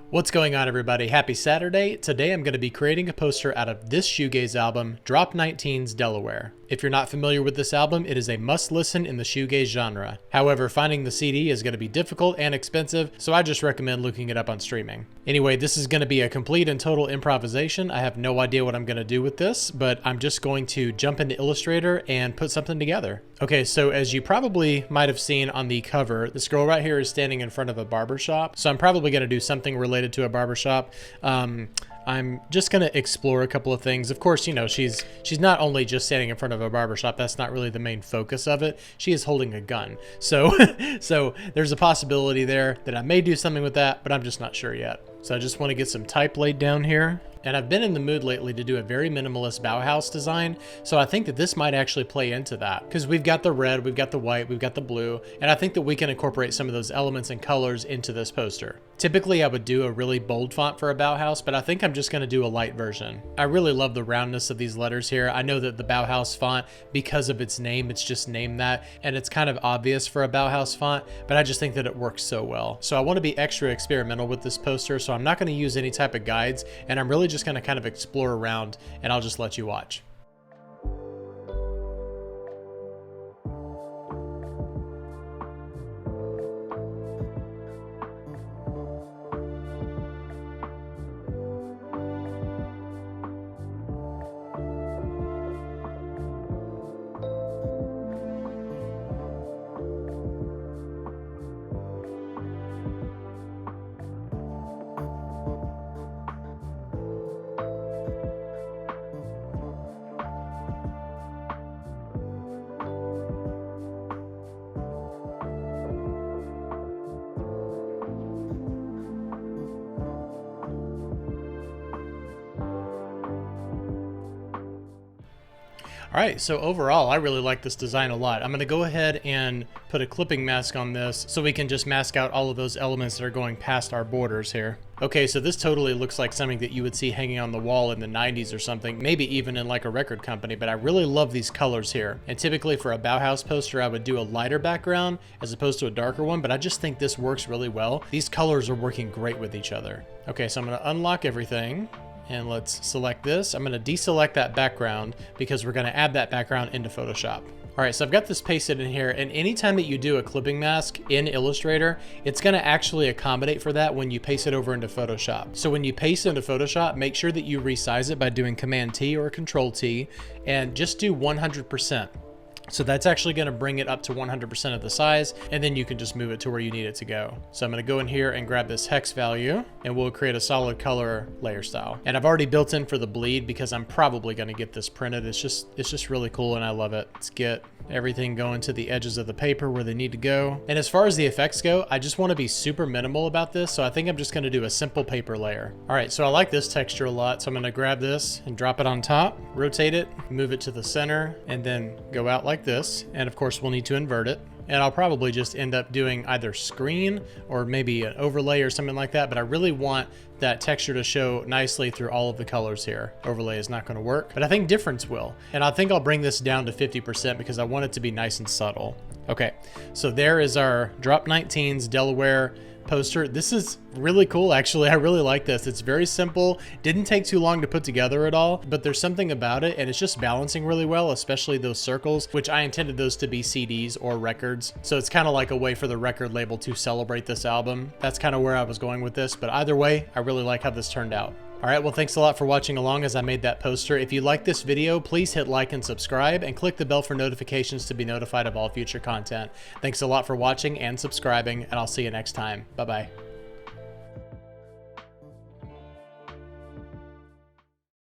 What's going on, everybody? Happy Saturday. Today I'm going to be creating a poster out of this Shoegaze album, Drop 19's Delaware. If you're not familiar with this album, it is a must-listen in the shoegaze genre. However, finding the CD is going to be difficult and expensive, so I just recommend looking it up on streaming. Anyway, this is going to be a complete and total improvisation. I have no idea what I'm going to do with this, but I'm just going to jump into Illustrator and put something together. Okay, so as you probably might have seen on the cover, this girl right here is standing in front of a barbershop, so I'm probably going to do something related to a barbershop. I'm just going to explore a couple of things. Of course, you know, she's not only just standing in front of a barbershop. That's not really the main focus of it. She is holding a gun. So, so there's a possibility there that I may do something with that, but I'm just not sure yet. So I just want to get some type laid down here. And I've been in the mood lately to do a very minimalist Bauhaus design, so I think that this might actually play into that. Because we've got the red, we've got the white, we've got the blue, and I think that we can incorporate some of those elements and colors into this poster. Typically, I would do a really bold font for a Bauhaus, but I think I'm just going to do a light version. I really love the roundness of these letters here. I know that the Bauhaus font, because of its name, it's just named that, and it's kind of obvious for a Bauhaus font, but I just think that it works so well. So I want to be extra experimental with this poster, so I'm not going to use any type of guides, and I'm really just going to kind of explore around, and I'll just let you watch. All right, so overall, I really like this design a lot. I'm gonna go ahead and put a clipping mask on this so we can just mask out all of those elements that are going past our borders here. Okay, so this totally looks like something that you would see hanging on the wall in the 90s or something, maybe even in like a record company, but I really love these colors here. And typically for a Bauhaus poster, I would do a lighter background as opposed to a darker one, but I just think this works really well. These colors are working great with each other. Okay, so I'm gonna unlock everything. And let's select this. I'm going to deselect that background because we're going to add that background into Photoshop. All right, so I've got this pasted in here, and anytime that you do a clipping mask in Illustrator, it's going to actually accommodate for that when you paste it over into Photoshop. So when you paste into Photoshop, make sure that you resize it by doing Command T or Control T, and just do 100%. So that's actually going to bring it up to 100% of the size, and then you can just move it to where you need it to go. So I'm going to go in here and grab this hex value, and we'll create a solid color layer style. And I've already built in for the bleed because I'm probably going to get this printed. It's just really cool, and I love it. Let's get everything going to the edges of the paper where they need to go. And as far as the effects go, I just want to be super minimal about this, so I think I'm just going to do a simple paper layer. All right, so I like this texture a lot, so I'm going to grab this and drop it on top, rotate it, move it to the center, and then go out like this. And of course, we'll need to invert it. And I'll probably just end up doing either screen or maybe an overlay or something like that, but I really want that texture to show nicely through all of the colors here. Overlay is not going to work, but I think difference will. And I think I'll bring this down to 50% because I want it to be nice and subtle. Okay, so there is our Drop 19's Delaware poster. This is really cool, actually. I really like this. It's very simple. Didn't take too long to put together at all, but there's something about it, and it's just balancing really well, especially those circles, which I intended those to be CDs or records. So it's kind of like a way for the record label to celebrate this album. That's kind of where I was going with this, but either way, I really like how this turned out. All right, well, thanks a lot for watching along as I made that poster. If you like this video, please hit like and subscribe, and click the bell for notifications to be notified of all future content. Thanks a lot for watching and subscribing, and I'll see you next time. Bye-bye.